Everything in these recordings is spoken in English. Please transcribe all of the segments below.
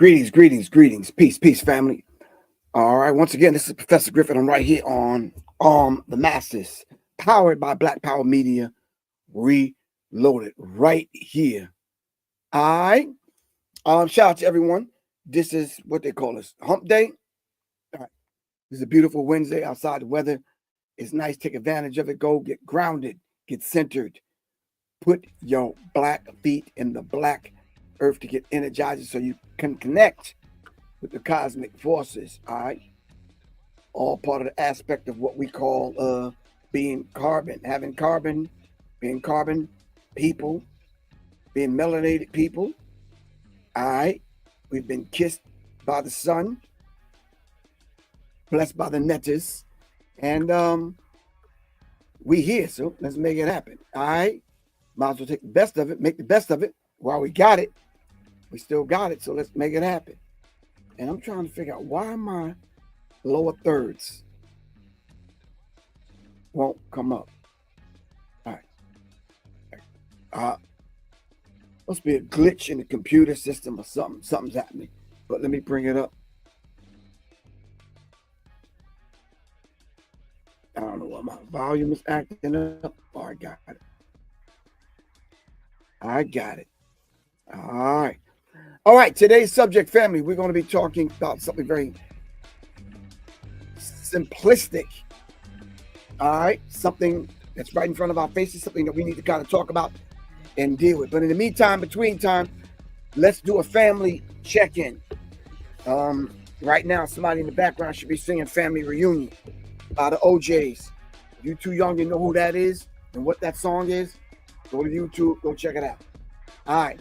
Greetings. Peace, family. All right, once again, this is Professor Griff, and I'm right here on The Masses, powered by Black Power Media, reloaded, right here. All right. Shout out to everyone. This is what they call us, Hump Day. All right. This is a beautiful Wednesday outside. The weather is nice. Take advantage of it. Go get grounded, get centered. Put your black feet in the black earth to get energized so you can connect with the cosmic forces. All right. All part of the aspect of what we call being carbon, being carbon people, being melanated people. All right. We've been kissed by the sun, blessed by the netters, and we here, so let's make it happen. All right. Might as well take the best of it, make the best of it. While we got it, we still got it, so let's make it happen. And I'm trying to figure out why my lower thirds won't come up. All right. Must be a glitch in the computer system or something. Something's happening. But let me bring it up. I don't know why my volume is acting up. Oh, I got it. All right. Today's subject, family, we're going to be talking about something very simplistic. All right. Something that's right in front of our faces, something that we need to kind of talk about and deal with. But in the meantime, between time, let's do a family check-in. Right now, somebody in the background should be singing Family Reunion by the OJs. If you're too young to know who that is and what that song is, go to YouTube, go check it out. All right.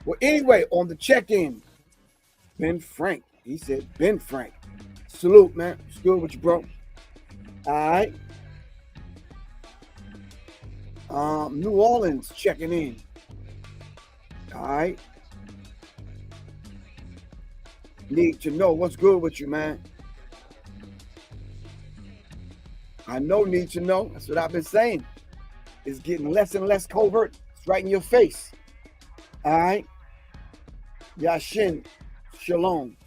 Well, anyway, on the check-in, Ben Frank. He said, Ben Frank. Salute, man. It's good with you, bro. All right. New Orleans checking in. All right. Need to know what's good with you, man. I know need to know. That's what I've been saying. It's getting less and less covert. It's right in your face. All right. Yashin, shalom.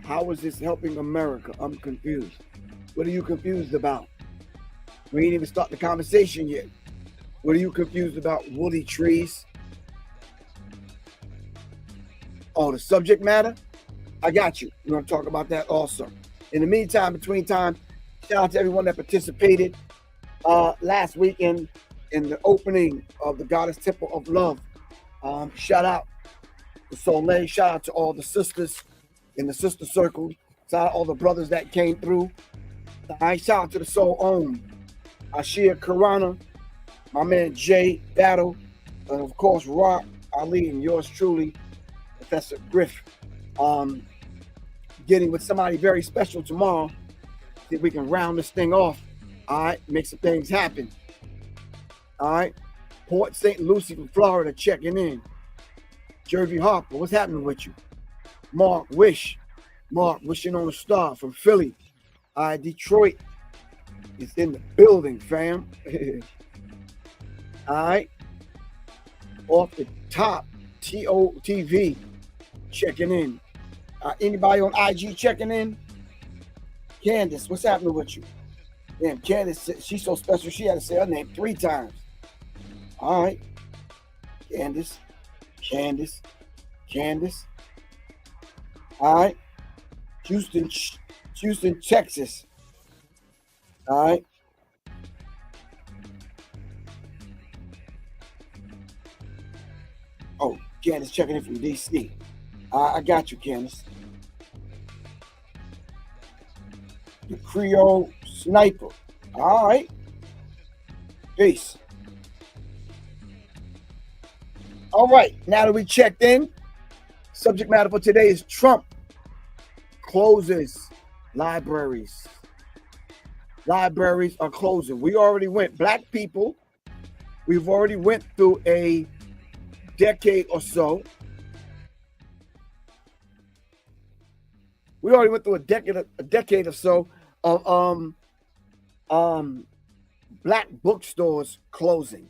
How is this helping America? I'm confused. What are you confused about? We ain't even start the conversation yet. What are you confused about? Woolly trees? Oh, the subject matter? I got you. We're going to talk about that also. In the meantime, between time, shout out to everyone that participated last weekend in the opening of the Goddess Temple of Love. Shout out to Soleil. Shout out to all the sisters in the sister circle. Shout out to all the brothers that came through. Shout out to the Soul Own. Ashia Karana, my man Jay Battle, and of course Rock, Ali, and yours truly, Professor Griff. Getting with somebody very special tomorrow. See if we can round this thing off. All right, make some things happen. All right, Port St. Lucie from Florida checking in. Jervy Harper, what's happening with you? Mark wishing on a star from Philly. All right, Detroit is in the building, fam. All right, off the top, TOTV checking in. Anybody on IG checking in? Candace, what's happening with you? Damn, Candace, she's so special, she had to say her name 3 times. All right. Candace. All right. Houston, Texas. All right. Oh, Candace checking in from DC. I got you, Candace. The Creole Sniper. All right. Peace. All right. Now that we checked in, subject matter for today is Trump closes libraries. Libraries are closing. We already went, Black people, we've already went through a decade or so. We already went through a decade or so of Black bookstores closing.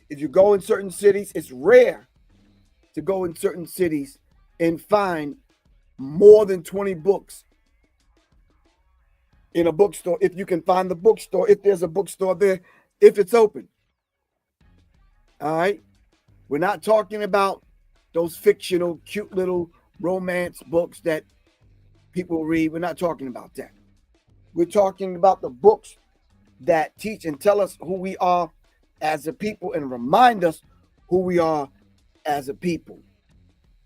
If you go in certain cities, it's rare to go in certain cities and find more than 20 books in a bookstore. If you can find the bookstore, if there's a bookstore there, if it's open. All right. We're not talking about those fictional, cute little romance books that people read. We're not talking about that. We're talking about the books that teach and tell us who we are as a people and remind us who we are as a people.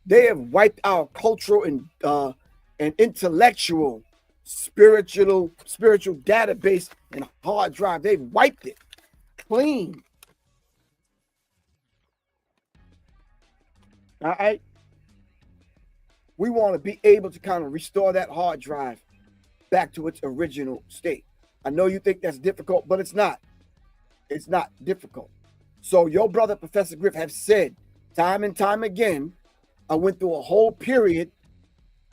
They have wiped our cultural and intellectual, spiritual database and hard drive. They've wiped it clean. All right. We want to be able to kind of restore that hard drive back to its original state. I know you think that's difficult, but it's not. It's not difficult. So your brother, Professor Griff, have said time and time again, I went through a whole period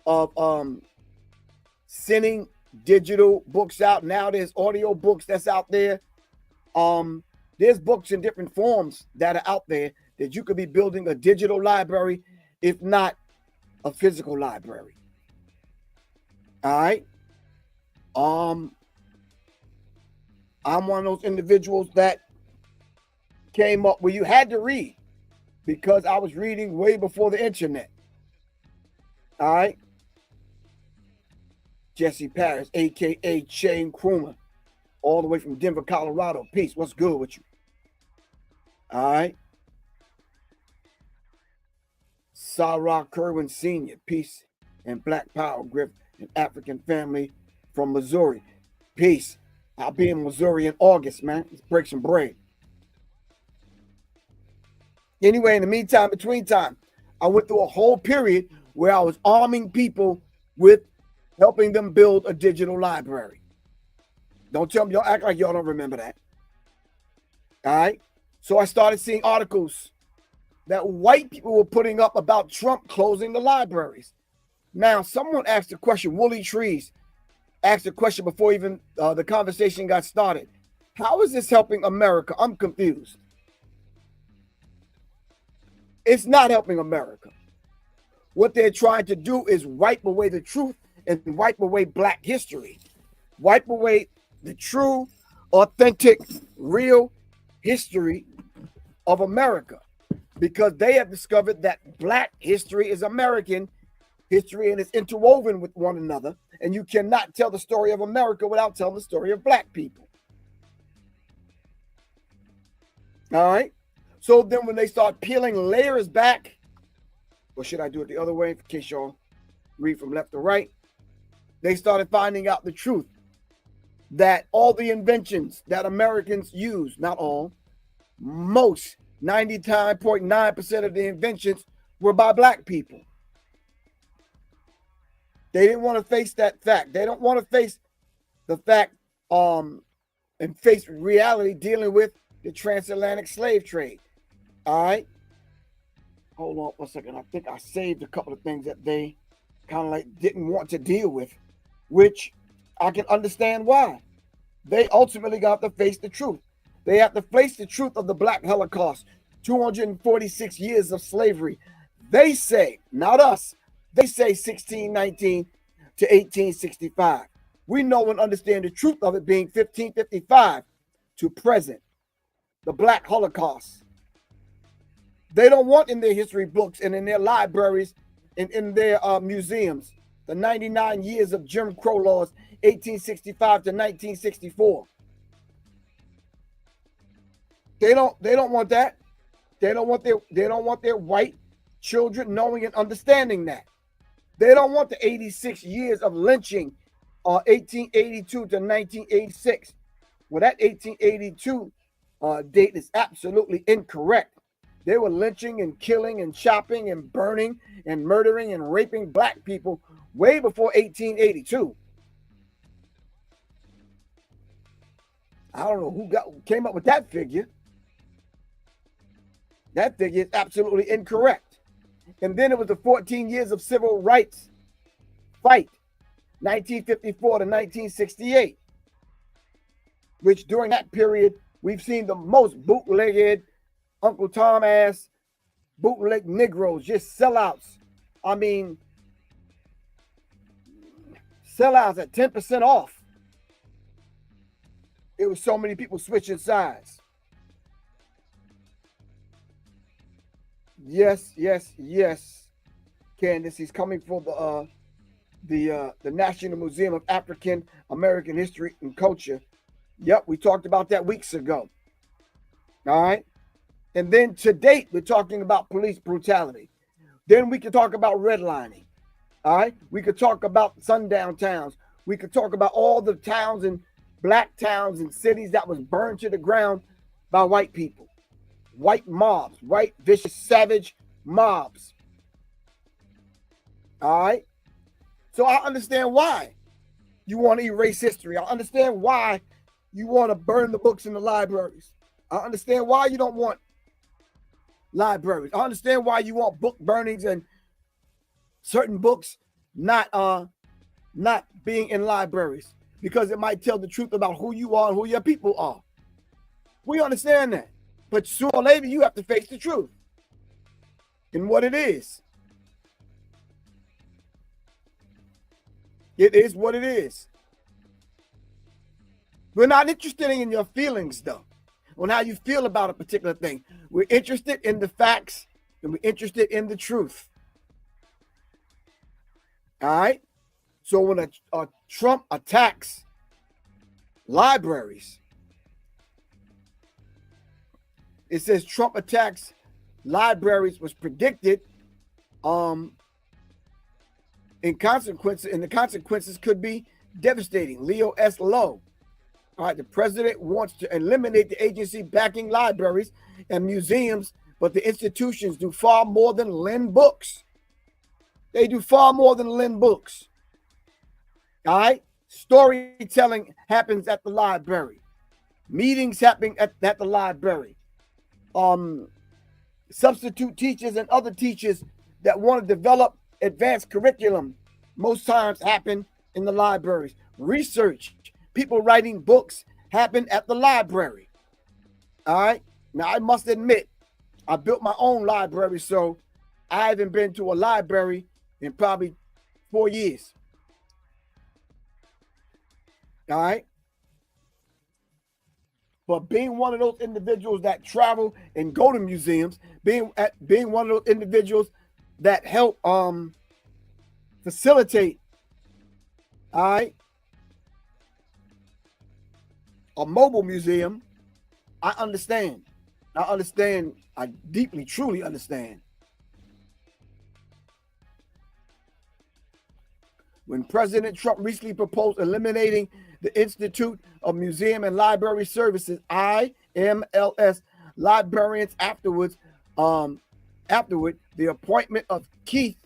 of sending digital books out. Now there's audio books that's out there. There's books in different forms that are out there that you could be building a digital library, if not a physical library. All right. I'm one of those individuals that came up where you had to read because I was reading way before the internet. All right. Jesse Paris, aka Shane Krumer, all the way from Denver, Colorado. Peace. What's good with you? All right. Sarah Kerwin Sr., peace and Black Power, Griff, an African family from Missouri. Peace. I'll be in Missouri in August, man. Let's break some bread. Anyway, in the meantime, between time, I went through a whole period where I was arming people with helping them build a digital library. Don't tell me, y'all act like y'all don't remember that. All right. So I started seeing articles that white people were putting up about Trump closing the libraries. Now, someone asked the question, Wooly Trees asked the question before even the conversation got started. How is this helping America? I'm confused. It's not helping America. What they're trying to do is wipe away the truth and wipe away Black history. Wipe away the true, authentic, real history of America. Because they have discovered that Black history is American history and it's interwoven with one another. And you cannot tell the story of America without telling the story of Black people. All right. So then when they start peeling layers back, or should I do it the other way in case y'all read from left to right? They started finding out the truth that all the inventions that Americans use, not all, most 99.9% of the inventions were by Black people. They didn't want to face that fact. They don't want to face the fact and face reality dealing with the transatlantic slave trade. All right. Hold on for a second. I think I saved a couple of things that they kind of like didn't want to deal with, which I can understand why. They ultimately got to face the truth. They have to face the truth of the Black Holocaust, 246 years of slavery. They say, not us, they say 1619 to 1865. We know and understand the truth of it being 1555 to present, the Black Holocaust. They don't want in their history books and in their libraries and in their museums the 99 years of Jim Crow laws, 1865 to 1964. They don't want that. They don't want their white children knowing and understanding that. They don't want the 86 years of lynching, 1882 to 1986. Well, that 1882 date is absolutely incorrect. They were lynching and killing and chopping and burning and murdering and raping Black people way before 1882. I don't know who came up with that figure. That figure is absolutely incorrect. And then it was the 14 years of civil rights fight, 1954 to 1968, which during that period, we've seen the most bootlegged Uncle Tom ass bootleg Negroes, just sellouts. I mean, sellouts at 10% off. It was so many people switching sides. Yes, yes, yes. Candace, he's coming for the National Museum of African American History and Culture. Yep, we talked about that weeks ago. All right. And then to date, we're talking about police brutality. Then we can talk about redlining. All right. We could talk about sundown towns. We could talk about all the towns and black towns and cities that was burned to the ground by white people, white mobs, white, vicious, savage mobs. All right. So I understand why you want to erase history. I understand why you want to burn the books in the libraries. I understand why you don't want libraries. I understand why you want book burnings and certain books not being in libraries, because it might tell the truth about who you are and who your people are. We understand that. But sooner or later, you have to face the truth and what it is. It is what it is. We're not interested in your feelings, though, on how you feel about a particular thing. We're interested in the facts and we're interested in the truth. All right? So when a Trump attacks libraries, it says Trump attacks libraries was predicted in consequences, and the consequences could be devastating. Leo S. Lowe. All right, the president wants to eliminate the agency backing libraries and museums, but the institutions do far more than lend books. They do far more than lend books. All right? Storytelling happens at the library. Meetings happen at the library. Substitute teachers and other teachers that want to develop advanced curriculum most times happen in the libraries. Research, people writing books happen at the library. All right. Now, I must admit, I built my own library, so I haven't been to a library in probably 4 years. All right. But being one of those individuals that travel and go to museums, being one of those individuals that help facilitate, all right, a mobile museum, I understand. I deeply, truly understand. When President Trump recently proposed eliminating the Institute of Museum and Library Services, IMLS, librarians afterward, the appointment of Keith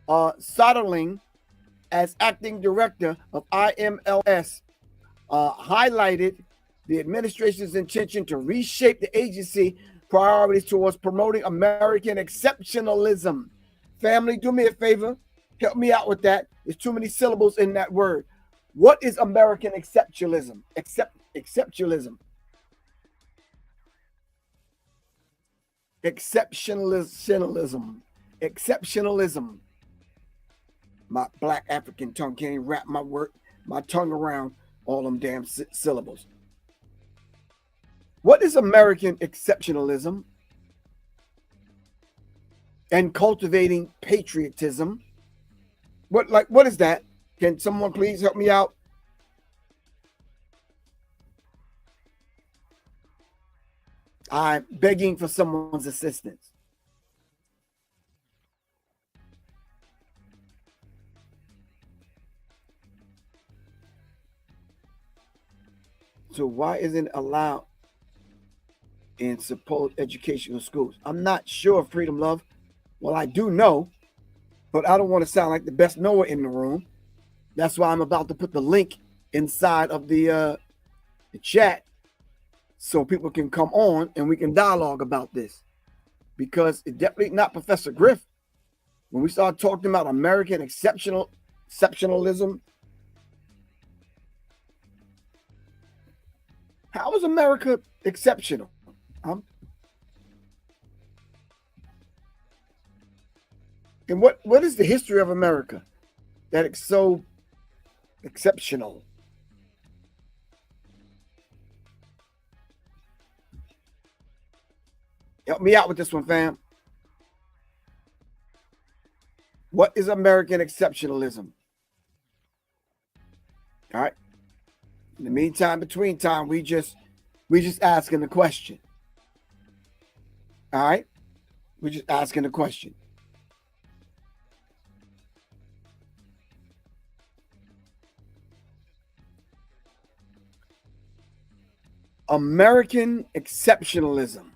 Soderling as acting director of IMLS highlighted the administration's intention to reshape the agency priorities towards promoting American exceptionalism. Family, do me a favor. Help me out with that. There's too many syllables in that word. What is American exceptionalism? Exceptionalism. Exceptionalism. My black African tongue can't even wrap my tongue around all them damn syllables. What is American exceptionalism? And cultivating patriotism. What is that? Can someone please help me out? I'm begging for someone's assistance. So why isn't it allowed in supposed educational schools? I'm not sure, Freedom Love. Well, I do know, but I don't want to sound like the best knower in the room. That's why I'm about to put the link inside of the chat so people can come on and we can dialogue about this. Because it's definitely not Professor Griff. When we start talking about American exceptionalism, how is America exceptional? And what is the history of America that it's so exceptional? Help me out with this one, fam. What is American exceptionalism? All right. In the meantime, between time, we just asking the question. All right. We're just asking the question. American exceptionalism.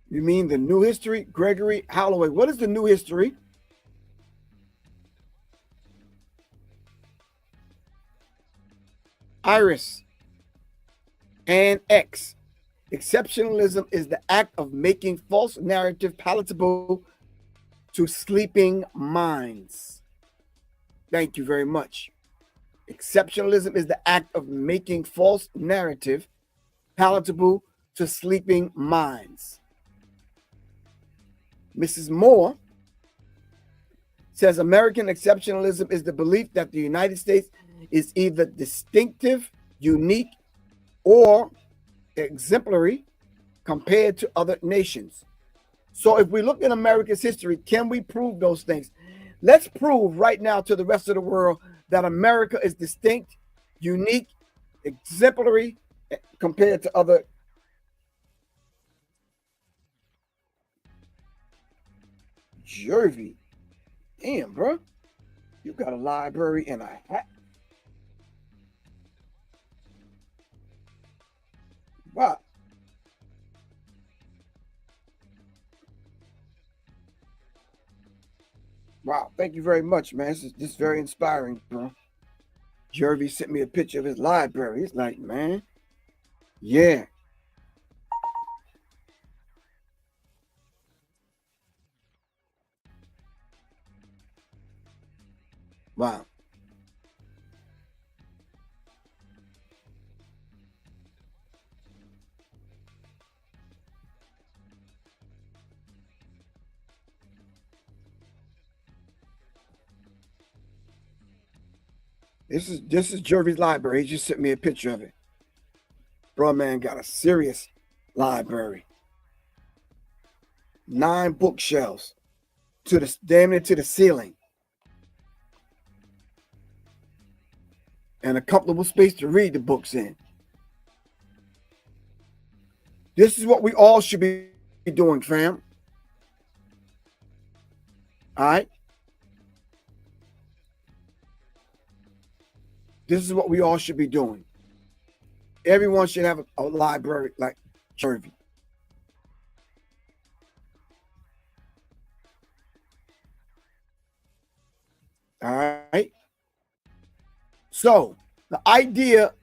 You mean the new history? Gregory Holloway. What is the new history? Iris and X. Exceptionalism is the act of making false narrative palatable to sleeping minds. Thank you very much. Exceptionalism is the act of making false narrative palatable to sleeping minds. Mrs. Moore says American exceptionalism is the belief that the United States is either distinctive, unique, or exemplary compared to other nations. So if we look at America's history, can we prove those things? Let's prove right now to the rest of the world that America is distinct, unique, exemplary compared to other. Jervy. Damn, bro. You got a library and a hat. Wow. Wow. Thank you very much, man. This is very inspiring, bro. Jervy sent me a picture of his library. He's like, man, yeah. Wow. This is Jervy's library. He just sent me a picture of it. Bro, man, got a serious library. 9 bookshelves to the damn near to the ceiling. And a comfortable space to read the books in. This is what we all should be doing, fam. All right? This is what we all should be doing. Everyone should have a library like Jervy. All right? So, the idea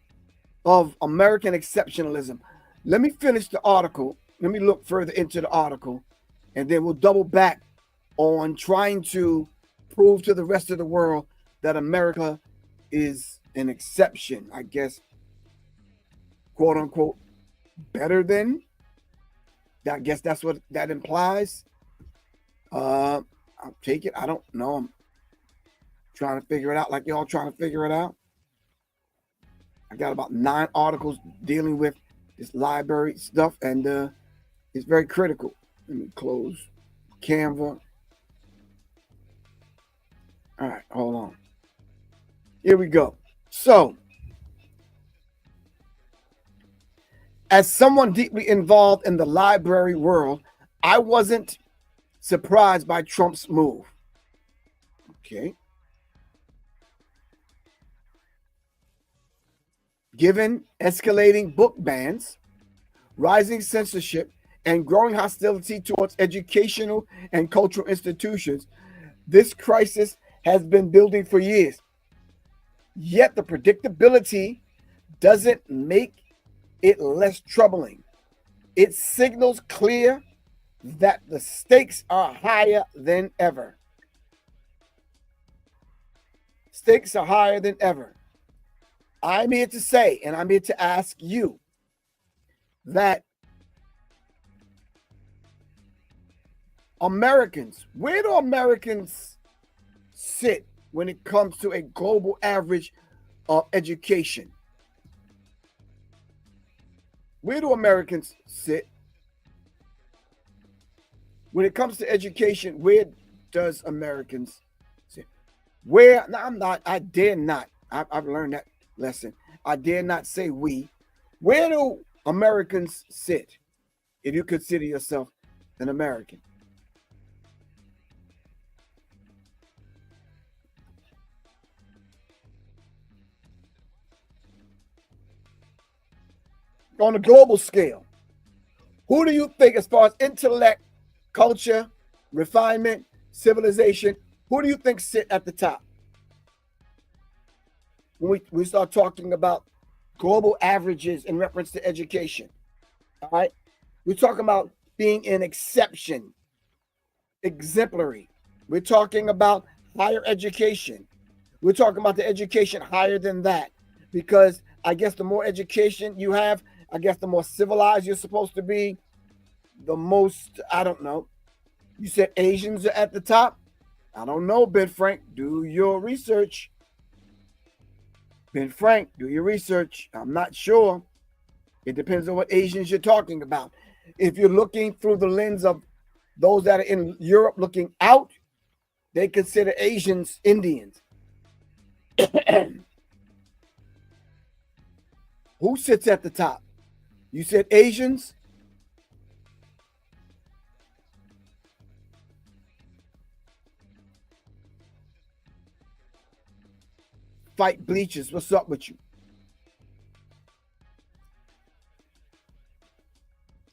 of American exceptionalism. Let me finish the article. Let me look further into the article, and then we'll double back on trying to prove to the rest of the world that America is an exception, I guess, quote unquote, better than. I guess that's what that implies. I'll take it. I don't know. I'm trying to figure it out like y'all trying to figure it out. I got about 9 articles dealing with this library stuff, and it's very critical. Let me close Canva. All right, hold on. Here we go. So, as someone deeply involved in the library world, I wasn't surprised by Trump's move. Okay. Given escalating book bans, rising censorship, and growing hostility towards educational and cultural institutions, this crisis has been building for years. Yet the predictability doesn't make it less troubling. It signals clear that the stakes are higher than ever. Stakes are higher than ever. I'm here to say, and I'm here to ask you, that Americans, where do Americans sit when it comes to a global average of education? Where do Americans sit when it comes to education? Where does Americans sit? Where? No, I'm not. I dare not. I've learned that lesson. I dare not say we. Where do Americans sit if you consider yourself an American? On a global scale, who do you think, as far as intellect, culture, refinement, civilization, who do you think sit at the top? When we start talking about global averages in reference to education, all right? We're talking about being an exception, exemplary. We're talking about higher education. We're talking about the education higher than that, because I guess the more education you have, I guess the more civilized you're supposed to be, the most, I don't know. You said Asians are at the top? I don't know, Ben Frank. Do your research. Ben Frank, do your research. I'm not sure. It depends on what Asians you're talking about. If you're looking through the lens of those that are in Europe looking out, they consider Asians Indians. Who sits at the top? You said Asians? Fight bleachers. What's up with you?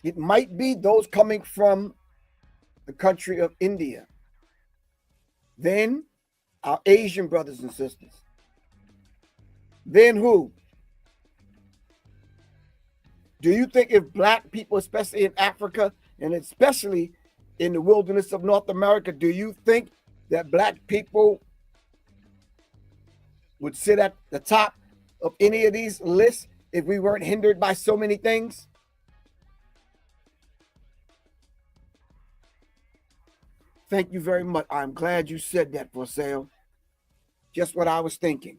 It might be those coming from the country of India. Then our Asian brothers and sisters. Then who? Do you think if black people, especially in Africa and especially in the wilderness of North America, do you think that black people would sit at the top of any of these lists if we weren't hindered by so many things? Thank you very much. I'm glad you said that, for sale. Just what I was thinking.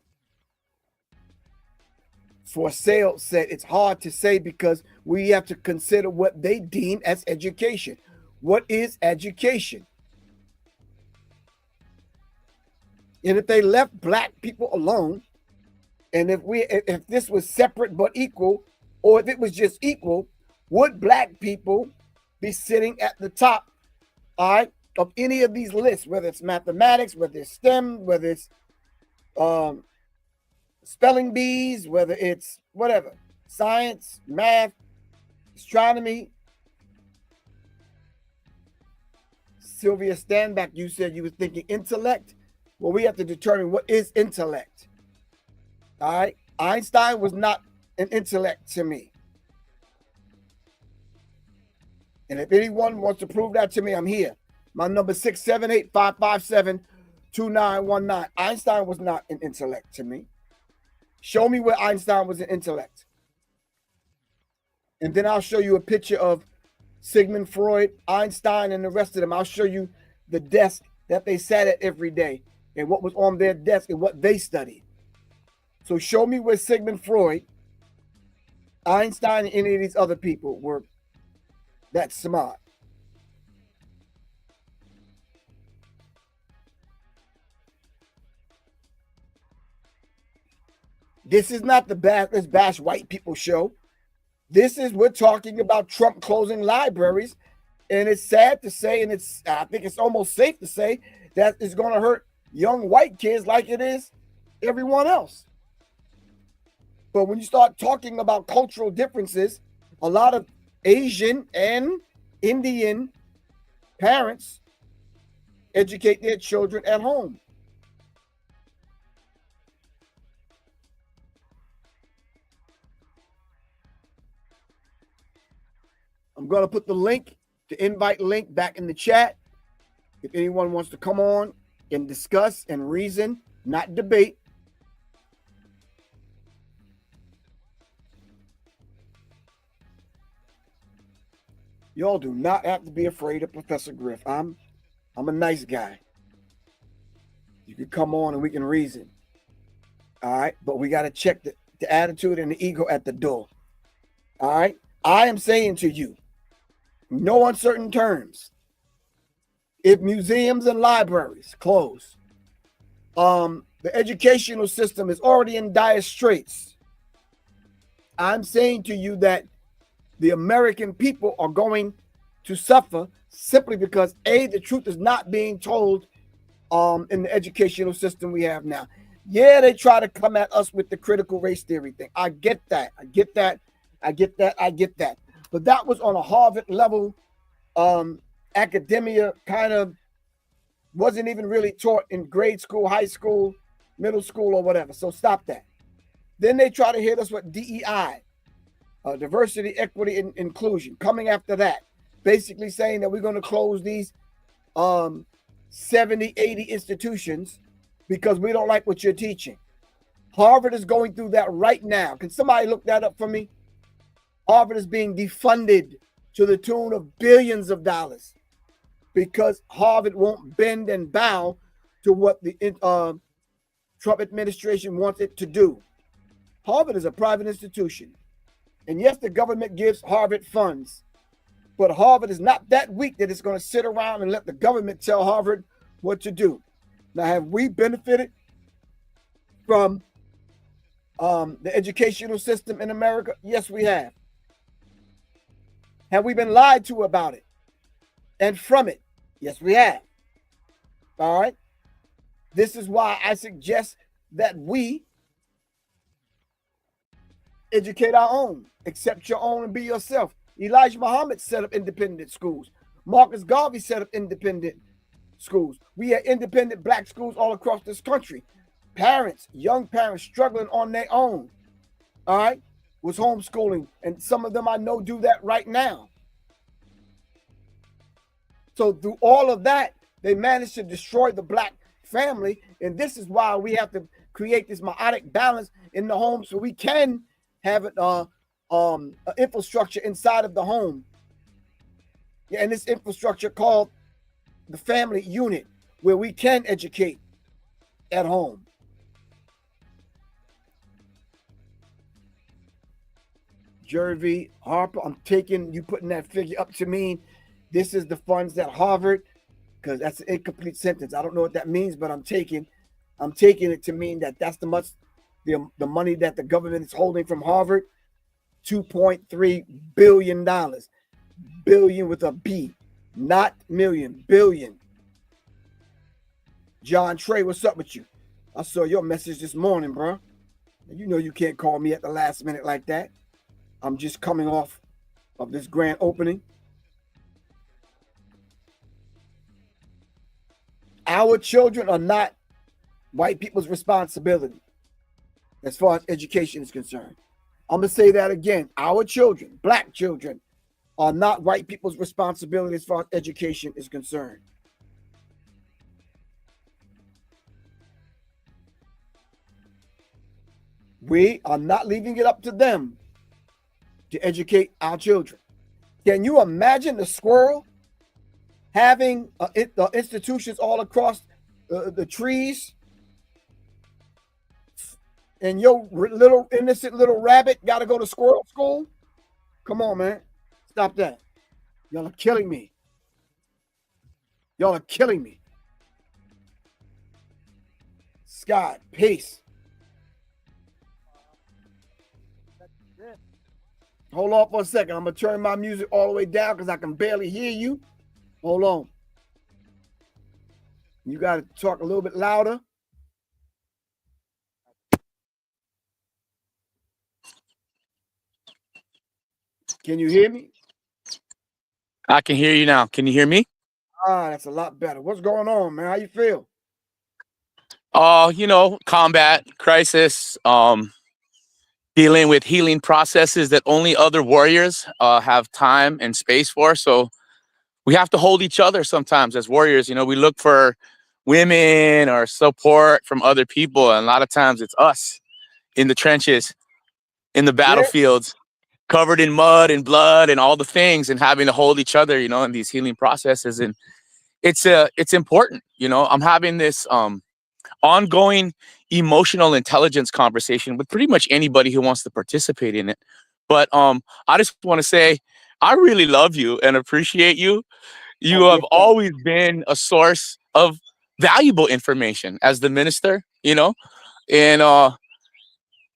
For sale said it's hard to say because we have to consider what they deem as education. What is education? And if they left black people alone, and if this was separate but equal, or if it was just equal, would black people be sitting at the top, all right, of any of these lists, whether it's mathematics, whether it's STEM, whether it's spelling bees, whether it's whatever, science, math, astronomy? Sylvia Standback, you said you were thinking intellect. Well, we have to determine what is intellect. All right. Einstein was not an intellect to me. And if anyone wants to prove that to me, I'm here. My number 678-557-2919. Einstein was not an intellect to me. Show me where Einstein was an intellect. And then I'll show you a picture of Sigmund Freud, Einstein, and the rest of them. I'll show you the desk that they sat at every day and what was on their desk and what they studied. So show me where Sigmund Freud, Einstein, and any of these other people were that smart. This is not the Let's Bash White People show. We're talking about Trump closing libraries. And it's sad to say, and I think it's almost safe to say, that it's going to hurt young white kids like it is everyone else. But when you start talking about cultural differences, a lot of Asian and Indian parents educate their children at home. I'm going to put the link, the invite link, back in the chat. If anyone wants to come on and discuss and reason, not debate, Y'all do not have to be afraid of Professor Griff. I'm a nice guy. You can come on and we can reason. All right. But we got to check the attitude and the ego at the door. All right. I am saying to you, no uncertain terms, if museums and libraries close, the educational system is already in dire straits. I'm saying to you that the American people are going to suffer simply because the truth is not being told in the educational system we have now. Yeah, they try to come at us with the critical race theory thing. I get that. But that was on a Harvard level academia, kind of wasn't even really taught in grade school, high school, middle school, or whatever. So stop that. Then they try to hit us with DEI, diversity, equity, and inclusion. Coming after that, basically saying that we're going to close these 70, 80 institutions because we don't like what you're teaching. Harvard is going through that right now. Can somebody look that up for me? Harvard is being defunded to the tune of billions of dollars because Harvard won't bend and bow to what the Trump administration wants it to do. Harvard is a private institution. And yes, the government gives Harvard funds, but Harvard is not that weak that it's going to sit around and let the government tell Harvard what to do. Now, have we benefited from the educational system in America? Yes, we have. Have we been lied to about it and from it? Yes, we have. All right. This is why I suggest that we educate our own, accept your own and be yourself. Elijah Muhammad set up independent schools. Marcus Garvey set up independent schools. We had independent black schools all across this country. Parents, young parents struggling on their own, all right, was homeschooling. And some of them I know do that right now. So through all of that, they managed to destroy the black family. And this is why we have to create this meiotic balance in the home so we can have an infrastructure inside of the home. Yeah, and this infrastructure called the family unit, where we can educate at home. Jervy Harper, I'm taking you putting that figure up to mean this is the funds that Harvard, because that's an incomplete sentence. I don't know what that means, but I'm taking it to mean that that's the money that the government is holding from Harvard. $2.3 billion. Billion with a B, not million, billion. John Trey, what's up with you? I saw your message this morning, bro. You know you can't call me at the last minute like that. I'm just coming off of this grand opening. Our children are not white people's responsibility as far as education is concerned. I'm going to say that again. Our children, black children, are not white people's responsibility as far as education is concerned. We are not leaving it up to them to educate our children. Can you imagine the squirrel having institutions all across the trees, and your little innocent little rabbit got to go to squirrel school? Come on, man. Stop that. Y'all are killing me. Y'all are killing me. Scott, peace. Hold on for a second. I'm going to turn my music all the way down because I can barely hear you. Hold on. You got to talk a little bit louder. Can you hear me? I can hear you now. Can you hear me? That's a lot better. What's going on, man? How you feel? Combat, crisis, dealing with healing processes that only other warriors have time and space for. So we have to hold each other sometimes as warriors. We look for women or support from other people. And a lot of times it's us in the trenches, in the battlefields, covered in mud and blood and all the things, and having to hold each other, in these healing processes. And it's important. I'm having this ongoing emotional intelligence conversation with pretty much anybody who wants to participate in it. But I just want to say I really love you and appreciate you. Oh, You dear have brother. always been a source of valuable information as the minister, and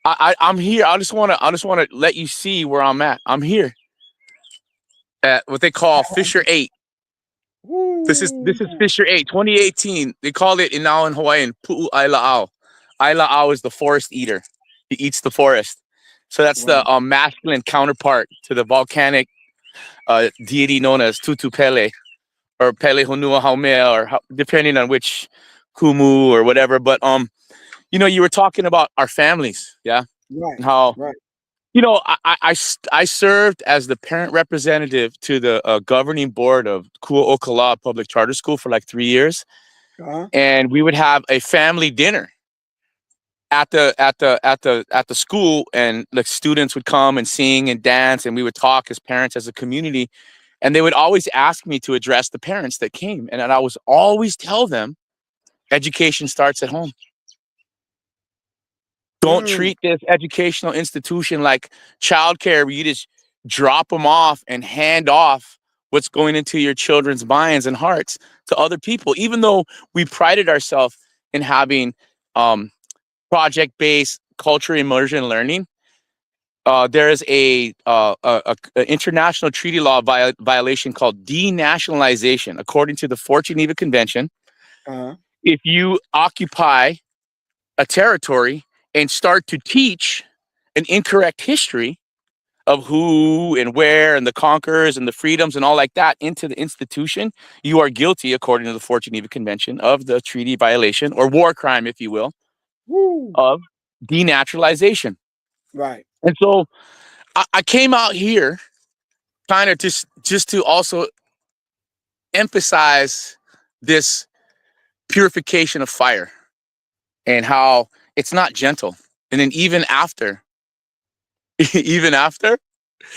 I'm here. I just want to let you see where I'm at. I'm here at what they call Fisher 8. This is Woo. Fisher 8, 2018. They call it now in Hawaiian Pu'u Aila'au. Aila'au is the forest eater. He eats the forest. So that's Wow. the masculine counterpart to the volcanic deity known as Tutu Pele, or Pele Honua Haumea, or depending on which kumu or whatever. But you were talking about our families, yeah, Right. and how Right. I served as the parent representative to the governing board of Ku'okala Public Charter School for like 3 years, Uh-huh. and we would have a family dinner at the school, and the students would come and sing and dance, and we would talk as parents, as a community, and they would always ask me to address the parents that came, and I was always tell them, education starts at home. Don't Mm. treat this educational institution like childcare, where you just drop them off and hand off what's going into your children's minds and hearts to other people. Even though we prided ourselves in having um, project-based culture immersion learning, there is a international treaty law violation called denationalization. According to the 14th Geneva Convention, Uh-huh. if you occupy a territory and start to teach an incorrect history of who and where and the conquerors and the freedoms and all like that into the institution, you are guilty, according to the 14th Geneva Convention, of the treaty violation, or war crime, if you will, Woo. of denaturalization. Right. And so I came out here kind of just to also emphasize this purification of fire, and how it's not gentle. And then even after, even after it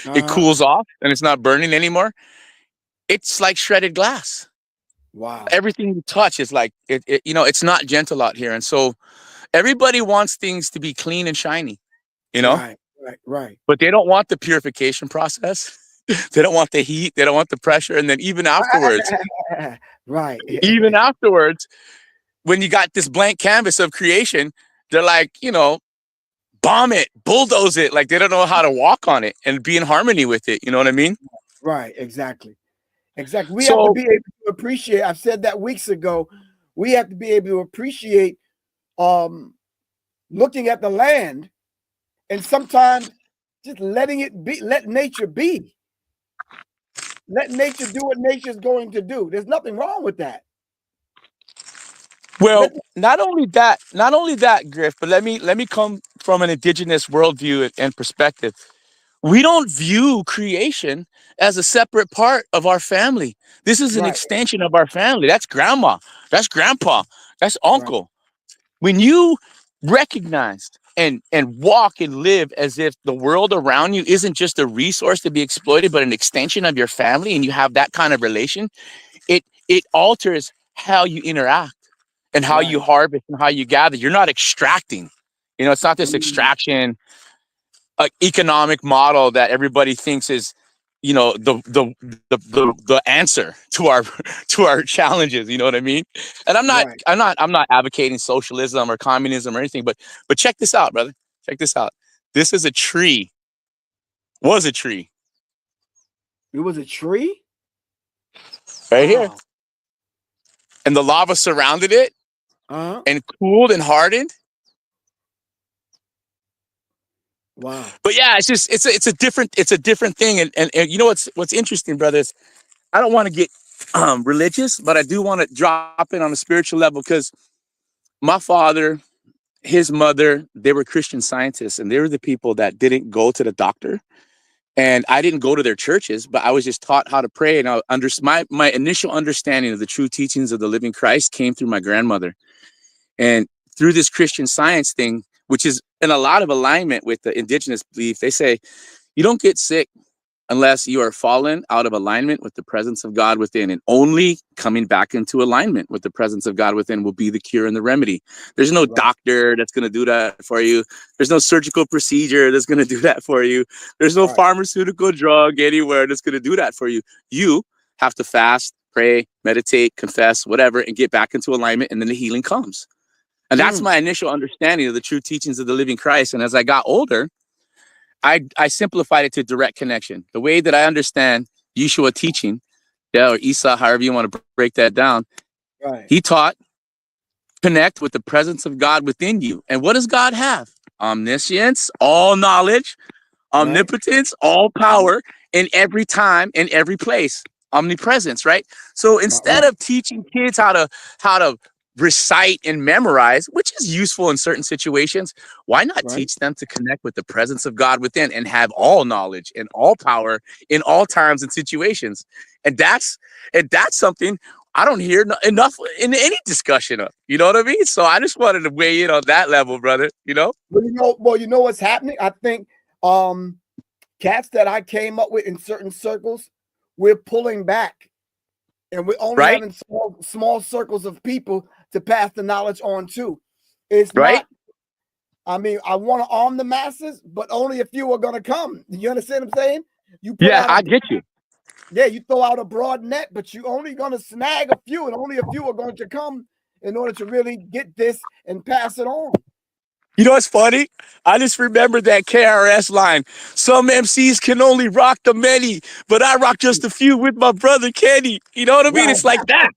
Uh-huh. cools off and it's not burning anymore, it's like shredded glass. Wow. Everything you touch is like it's not gentle out here. And so everybody wants things to be clean and shiny, you know, Right. Right. Right. but they don't want the purification process. They don't want the heat. They don't want the pressure. And then Right. even afterwards, when you got this blank canvas of creation, they're like, bomb it, bulldoze it. Like they don't know how to walk on it and be in harmony with it. You know what I mean? Right. Exactly. Exactly. We have to So, be able to appreciate. I've said that weeks ago. We have to be able to appreciate looking at the land, and sometimes just letting it be, let nature be. Let nature do what nature's going to do. There's nothing wrong with that. well, Let not only that, Griff, but let me come from an indigenous worldview and perspective. We don't view creation as a separate part of our family. This is an right, extension of our family. That's grandma. That's grandpa. That's right, uncle. When you recognize and walk and live as if the world around you isn't just a resource to be exploited, but an extension of your family, and you have that kind of relation, it alters how you interact and how you right. harvest and how you gather. You're not extracting. It's not this Mm, extraction economic model that everybody thinks is, the answer to our to our challenges. You know what I mean? And right. I'm not advocating socialism or communism or anything, but check this out, brother. Check this out. This is a tree. Was a tree It was a tree. right here, Wow. and the lava surrounded it Uh-huh. and cooled and hardened. Wow. But yeah, it's a different thing. And you know what's interesting, brothers. I don't want to get religious, but I do want to drop in on a spiritual level, because my father, his mother, they were Christian scientists, and they were the people that didn't go to the doctor. And I didn't go to their churches, but I was just taught how to pray. And my initial understanding of the true teachings of the living Christ came through my grandmother. And through this Christian Science thing, which is in a lot of alignment with the indigenous belief, they say, You don't get sick unless you are fallen out of alignment with the presence of God within. And only coming back into alignment with the presence of God within will be the cure and the remedy. There's no Right. doctor that's going to do that for you. There's no surgical procedure that's going to do that for you. There's no Right. pharmaceutical drug anywhere that's going to do that for you. You have to fast, pray, meditate, confess, whatever, and get back into alignment, and then the healing comes. And that's Mm. my initial understanding of the true teachings of the living Christ. And as I got older, I simplified it to direct connection. The way that I understand Yeshua teaching, yeah, or Isa, however you want to break that down, Right. he taught connect with the presence of God within you. And what does God have? Omniscience, all knowledge, Right. omnipotence, all power in every time, in every place. Omnipresence, right? So instead Right. of teaching kids how to recite and memorize, which is useful in certain situations, why not Right. teach them to connect with the presence of God within and have all knowledge and all power in all times and situations? And that's something I don't hear enough in any discussion of. You know what I mean? So I just wanted to weigh in on that level, brother. You know? Well, you know what's happening? I think um cats that I came up with in certain circles, we're pulling back and we're only Right? having small circles of people to pass the knowledge on to. It's Right? not, I mean, I want to arm the masses, but only a few are going to come. You understand what I'm saying? You put Yeah, out I get you. yeah, you throw out a broad net, but you only going to snag a few, and only a few are going to come in order to really get this and pass it on. You know what's funny? I just remember that KRS line. Some MCs can only rock the many, but I rock just a few with my brother Kenny. You know what I mean? Right. It's like that.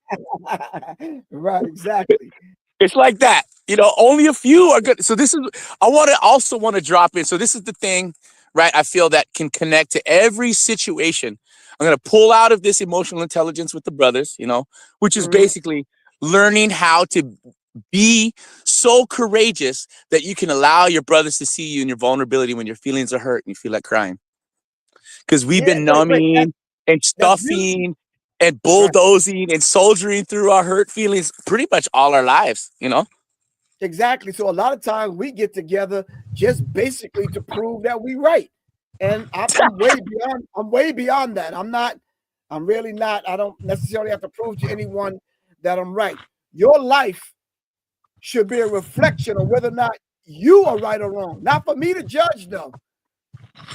Right, exactly. It's like that. You know, only a few are good. So this is, I want to drop in. So this is the thing, right? I feel that can connect to every situation. I'm going to pull out of this emotional intelligence with the brothers, you know, which is Mhm. basically learning how to be so courageous that you can allow your brothers to see you in your vulnerability when your feelings are hurt and you feel like crying. Because we've Yeah, been wait, numbing and that's beautiful. stuffing and Right. bulldozing and soldiering through our hurt feelings pretty much all our lives, you know? Exactly. So a lot of times we get together just basically to prove that we right. And I'm way beyond that. I'm really not. I don't necessarily have to prove to anyone that I'm right. Your life should be a reflection of whether or not you are right or wrong. Not for me to judge, though.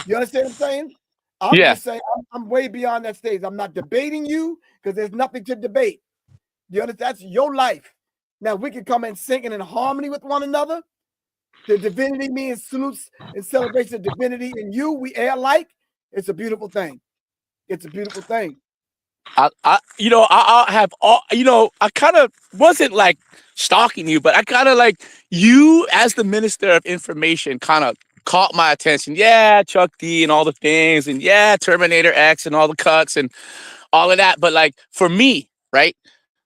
You understand what I'm saying? I'm Yeah. just saying I'm way beyond that stage. I'm not debating you because there's nothing to debate. You understand? That's your life. Now we can come in singing in harmony with one another. The divinity means salutes and celebration of divinity in you. We are alike. It's a beautiful thing. It's a beautiful thing. I have all, I kind of wasn't like stalking you, but I kind of like you as the minister of information kind of caught my attention. Yeah, Chuck D and all the things, and yeah, Terminator X and all the cuts and all of that. But like for me, right,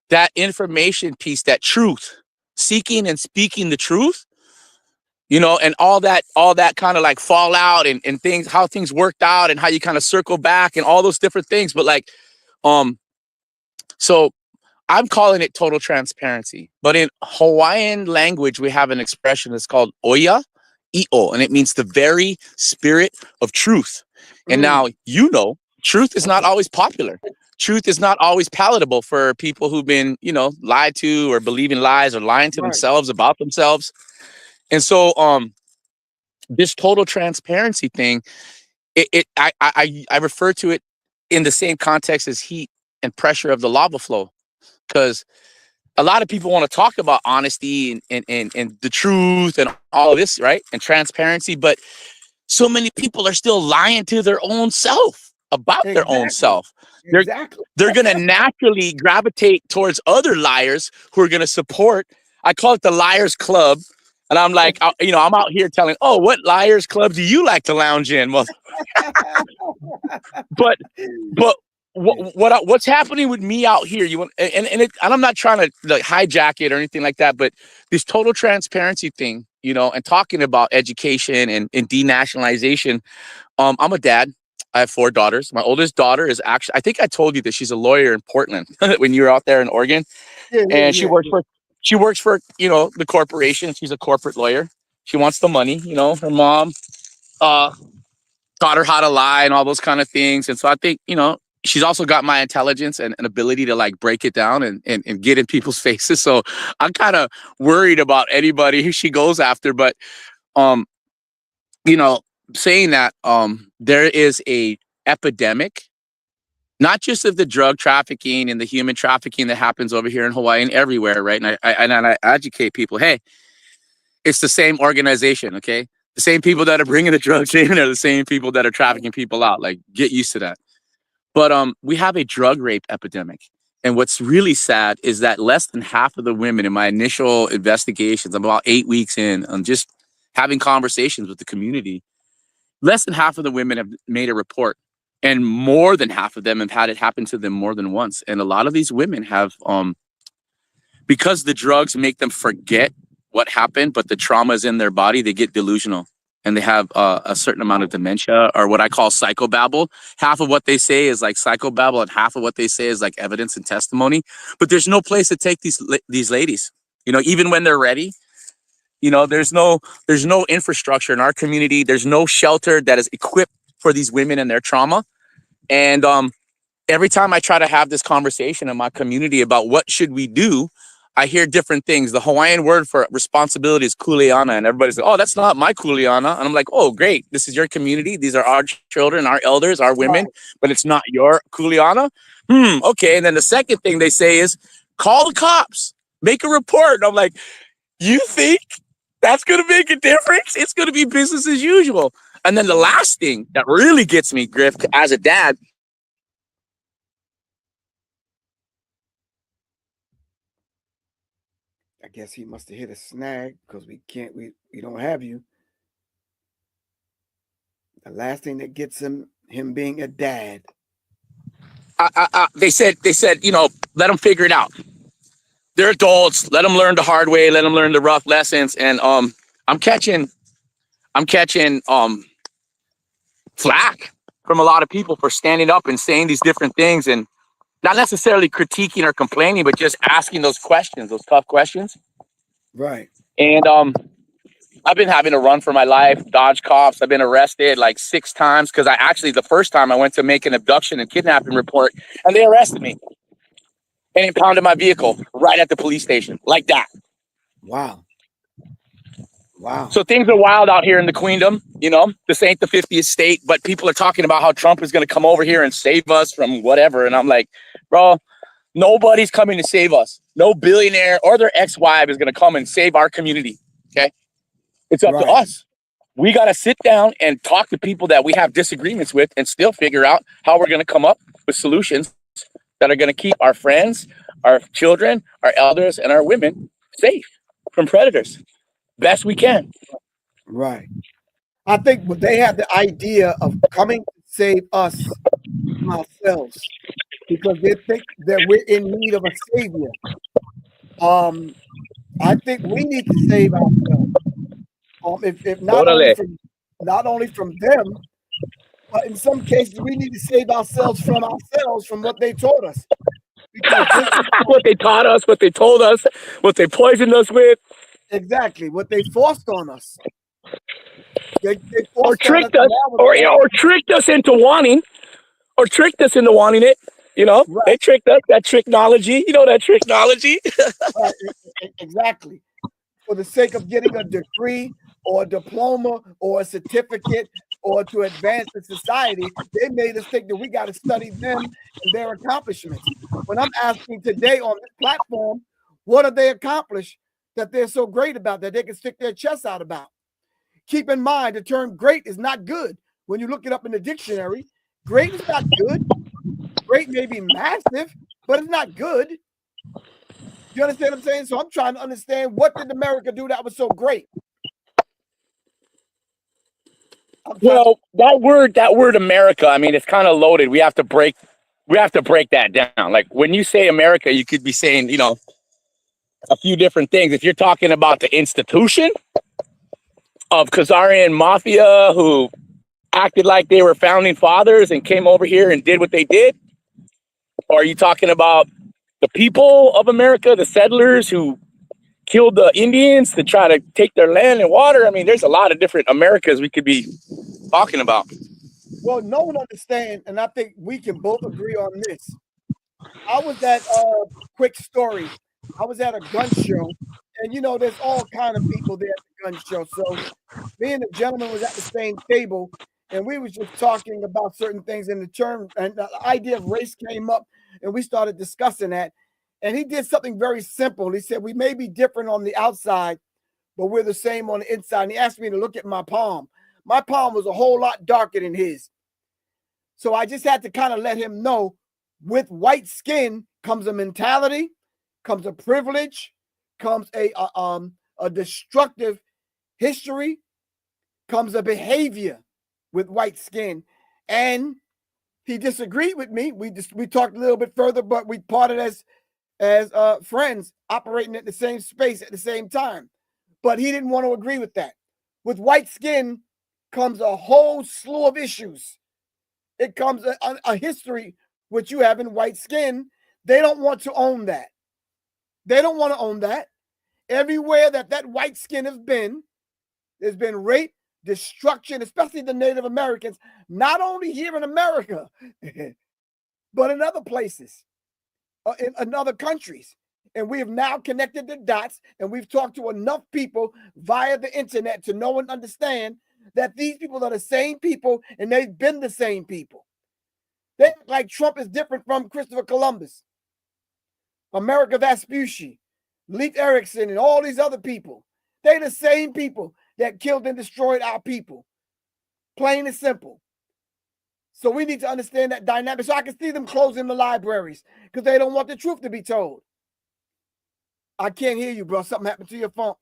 that information piece, that truth, seeking and speaking the truth, and all that kind of like fallout and things, how things worked out and how you kind of circle back and all those different things. But like, um, so I'm calling it total transparency. But in Hawaiian language, we have an expression that's called oya i'o, and it means the very spirit of truth. And now, Mm, truth is not always popular. Truth is not always palatable for people who've been, lied to or believing lies or lying to right. themselves about themselves. And so, this total transparency thing, I refer to it in the same context as heat and pressure of the lava flow, because a lot of people want to talk about honesty and the truth and all of this, right? And transparency, but so many people are still lying to their own self about their own Exactly. self. They're Exactly. they're gonna naturally gravitate towards other liars who are gonna support. I call it the liars club. And I'm like, I'm out here telling, oh, what liars club do you like to lounge in? Well, but But what's happening with me out here? You want and I'm not trying to like hijack it or anything like that, but this total transparency thing, and talking about education and denationalization. I'm a dad. I have 4 daughters. My oldest daughter is actually, I think I told you that she's a lawyer in Portland when you were out there in Oregon, Yeah, yeah, and she yeah, works yeah. for the corporation. She's a corporate lawyer. She wants the money. Her mom. Uh, taught her how to lie and all those kind of things. And so I think, she's also got my intelligence and ability to like break it down and get in people's faces. So I'm kind of worried about anybody who she goes after. But, um, you know, saying that there is a epidemic, not just of the drug trafficking and the human trafficking that happens over here in Hawaii and everywhere, right? And I educate people, hey, it's the same organization, okay? The same people that are bringing the drugs in are the same people that are trafficking people out. Like, get used to that. But we have a drug rape epidemic. And what's really sad is that less than half of the women in my initial investigations, I'm about 8 weeks in, on just having conversations with the community, less than half of the women have made a report. And more than half of them have had it happen to them more than once. And a lot of these women have, because the drugs make them forget what happened, but the trauma is in their body, they get delusional. And they have a certain amount of dementia, or what I call psychobabble. Half of what they say is like psychobabble, and half of what they say is like evidence and testimony. But there's no place to take these ladies. Even when they're ready, there's no infrastructure in our community. There's no shelter that is equipped for these women and their trauma. And every time I try to have this conversation in my community about what should we do, I hear different things. The Hawaiian word for responsibility is kuleana, and everybody's like, oh, that's not my kuleana. And I'm like, oh, great. This is your community. These are our children, our elders, our women, Right. but it's not your kuleana. Okay. And then the second thing they say is call the cops, make a report. And I'm like, you think that's going to make a difference? It's going to be business as usual. And then the last thing that really gets me, Griff, as a dad, I guess he must have hit a snag because we don't have you. The last thing that gets him being a dad. they said, let them figure it out. They're adults. Let them learn the hard way. Let them learn the rough lessons. And I'm catching flack from a lot of people for standing up and saying these different things, and not necessarily critiquing or complaining, but just asking those questions, those tough questions. Right. And I've been having to run for my life, dodge cops. I've been arrested like 6 times because the first time I went to make an abduction and kidnapping report, and they arrested me and impounded my vehicle right at the police station, like that. Wow. Wow. So things are wild out here in the Queendom. This ain't the 50th state, but people are talking about how Trump is going to come over here and save us from whatever. And I'm like, bro, nobody's coming to save us. No billionaire or their ex-wife is going to come and save our community. Okay. It's up to Right. us. We got to sit down and talk to people that we have disagreements with and still figure out how we're going to come up with solutions that are going to keep our friends, our children, our elders, and our women safe from predators best we can. Right. I think they have the idea of coming to save us from ourselves because they think that we're in need of a savior. I think we need to save ourselves. If not only from them, but in some cases we need to save ourselves from what they taught us. Because this is What they taught us, what they told us, what they poisoned us with, exactly what they forced on us. They or forced on us, tricked us, and that was or wrong. tricked us into wanting, it. Right, They tricked us. That tricknology, that tricknology. right, exactly. For the sake of getting a degree or a diploma or a certificate or to advance in society, they made us think that we got to study them and their accomplishments. When I'm asking today on this platform, what have they accomplished that they're so great about that they can stick their chests out about? Keep in mind, the term great is not good. When you look it up in the dictionary, great is not good. Great may be massive, but it's not good. You understand what I'm saying? So I'm trying to understand, what did America do that was so great? Well, that word America, I mean, it's kind of loaded. We have to break that down. Like, when you say America, you could be saying, a few different things. If you're talking about the institution of Khazarian mafia who acted like they were founding fathers and came over here and did what they did, or are you talking about the people of America, the settlers who killed the Indians to try to take their land and water? I mean, there's a lot of different Americas we could be talking about. Well, no one understands, and I think we can both agree on this. I was at quick story. I was at a gun show, and there's all kind of people there at the gun show. So me and the gentleman was at the same table, and we was just talking about certain things, and the idea of race came up, and we started discussing that. And he did something very simple. He said, we may be different on the outside, but we're the same on the inside. And he asked me to look at my palm. My palm was a whole lot darker than his. So I just had to kind of let him know, with white skin comes a mentality, comes a privilege, comes a destructive history, comes a behavior with white skin. And he disagreed with me. We talked a little bit further, but we parted as friends operating at the same space at the same time. But he didn't want to agree with that. With white skin comes a whole slew of issues. It comes a history which you have in white skin. They don't want to own that. They don't want to own that. Everywhere that white skin has been, there's been rape, destruction, especially the Native Americans, not only here in America, but in other places, in other countries. And we have now connected the dots, and we've talked to enough people via the internet to know and understand that these people are the same people, and they've been the same people. They act like Trump is different from Christopher Columbus, America Vespucci, Leif Erikson, and all these other people. They're the same people that killed and destroyed our people. Plain and simple. So we need to understand that dynamic. So I can see them closing the libraries because they don't want the truth to be told. I can't hear you, bro. Something happened to your phone.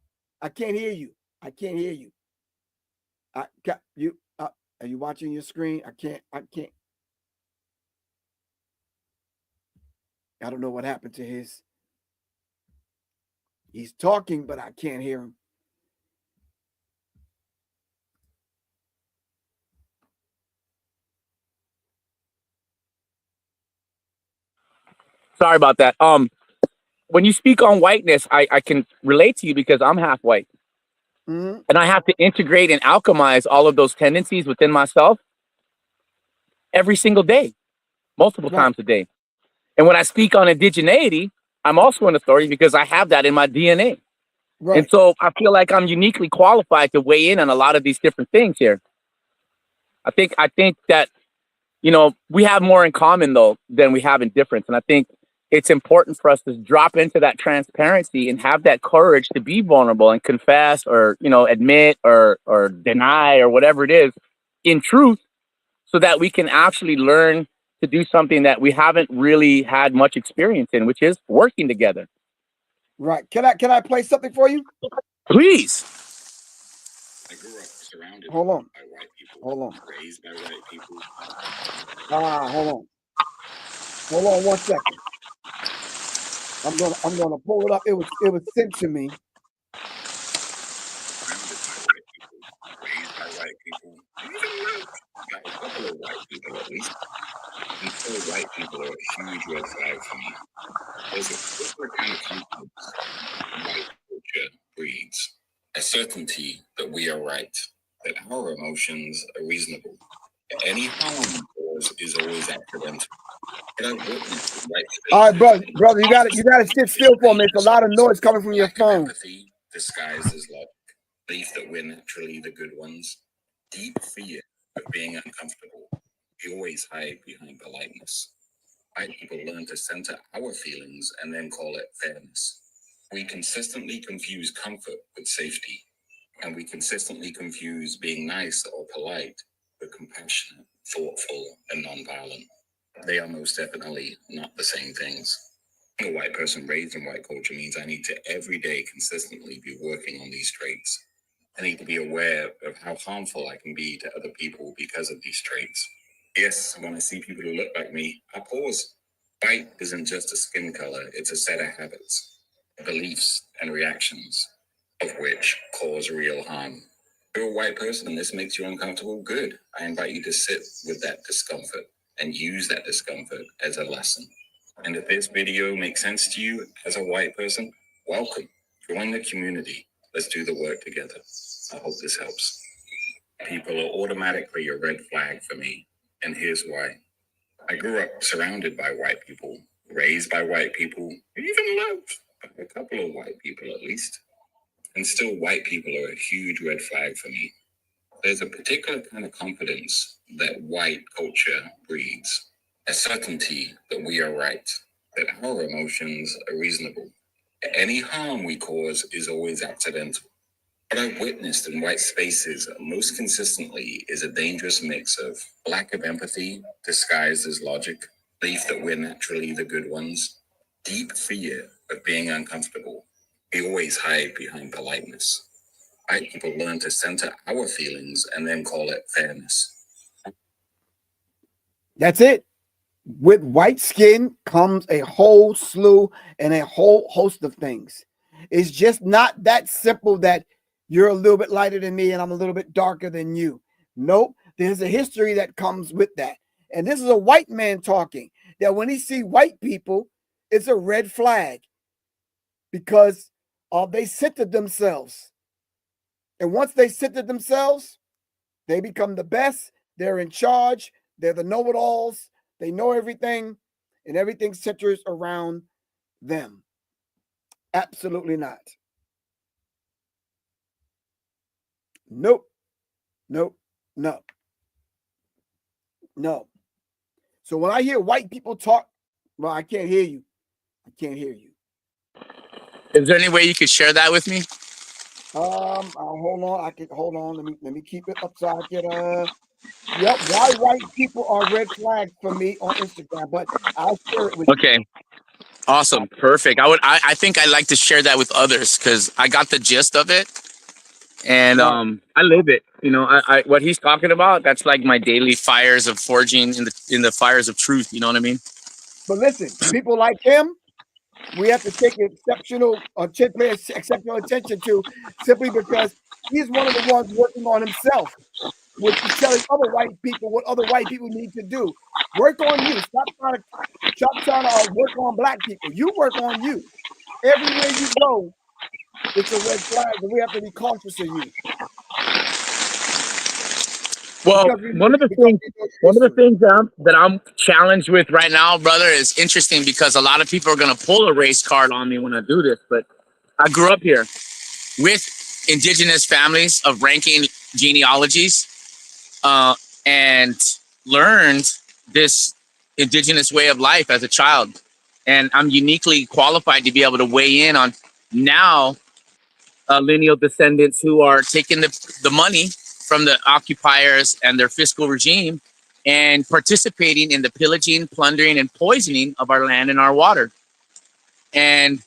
I can't hear you. I can't hear you. Are you watching your screen? I can't. I don't know what happened to his. He's talking, but I can't hear him. Sorry about that. When you speak on whiteness, I can relate to you because I'm half white. Mm-hmm. And I have to integrate and alchemize all of those tendencies within myself every single day, multiple times a day. And when I speak on indigeneity, I'm also an authority because I have that in my DNA. Right. And so I feel like I'm uniquely qualified to weigh in on a lot of these different things here. I think that, we have more in common though than we have in difference. And I think it's important for us to drop into that transparency and have that courage to be vulnerable and confess or, admit or deny or whatever it is in truth, so that we can actually learn to do something that we haven't really had much experience in, which is working together. Right. Can I play something for you? Please. I grew up surrounded Hold on. by white people. Hold on. Raised by white people. Hold on. Hold on 1 second. I'm gonna pull it up. It was sent to me. Surrounded by white people. Raised by white people. Even loved by a couple of white people at least. Until white people are a huge red flag for me. There's a particular kind of confidence white culture breeds. A certainty that we are right. That our emotions are reasonable. Any harm caused is always accidental. But I've witnessed white All right, brother, you gotta sit still for a minute. It's a lot of noise coming from your phone. Empathy disguised as love. Belief that we're naturally the good ones. Deep fear of being uncomfortable. We always hide behind politeness. White people learn to center our feelings and then call it fairness. We consistently confuse comfort with safety. And we consistently confuse being nice or polite with compassionate, thoughtful, and nonviolent. They are most definitely not the same things. Being a white person raised in white culture means I need to every day consistently be working on these traits. I need to be aware of how harmful I can be to other people because of these traits. Yes, when I see people who look like me, I pause. White isn't just a skin color, it's a set of habits, beliefs, and reactions, of which cause real harm. If you're a white person and this makes you uncomfortable, good. I invite you to sit with that discomfort and use that discomfort as a lesson. And if this video makes sense to you as a white person, welcome. Join the community. Let's do the work together. I hope this helps. People are automatically a red flag for me. And here's why. I grew up surrounded by white people, raised by white people, even loved by a couple of white people at least. And still, white people are a huge red flag for me. There's a particular kind of confidence that white culture breeds, a certainty that we are right, that our emotions are reasonable. Any harm we cause is always accidental. What I've witnessed in white spaces most consistently is a dangerous mix of lack of empathy disguised as logic, belief that we're naturally the good ones, deep fear of being uncomfortable. We always hide behind politeness. White people learn to center our feelings and then call it fairness. That's it. With white skin comes a whole slew and a whole host of things. It's just not that simple that you're a little bit lighter than me and I'm a little bit darker than you. Nope. There's a history that comes with that. And this is a white man talking, that when he see white people, it's a red flag because they centered themselves. And once they centered themselves, they become the best. They're in charge. They're the know-it-alls. They know everything, and everything centers around them. Absolutely not. Nope. Nope. No. No. So when I hear white people talk, well, I can't hear you. I can't hear you. Is there any way you could share that with me? Hold on. I can hold on. Let me keep it up so I can yep, why white people are red flags for me on Instagram, but I'll share it with you. Okay. Awesome. Perfect. I think I'd like to share that with others because I got the gist of it. And Right. I live it. You know, I what he's talking about, that's like my daily fires of forging in the fires of truth. You know what I mean? But listen, people like him, we have to take exceptional attention to, simply because he's one of the ones working on himself, which is telling other white people what other white people need to do. Work on you. Stop trying to work on black people. You work on you. Everywhere you go, it's a red flag, and we have to be cautious of you. Well, Because we know your one of the history. things that I'm challenged with right now, brother, is interesting because a lot of people are going to pull a race card on me when I do this. But I grew up here with indigenous families of ranking genealogies, and learned this indigenous way of life as a child. And I'm uniquely qualified to be able to weigh in on now lineal descendants who are taking the money from the occupiers and their fiscal regime and participating in the pillaging, plundering, and poisoning of our land and our water. And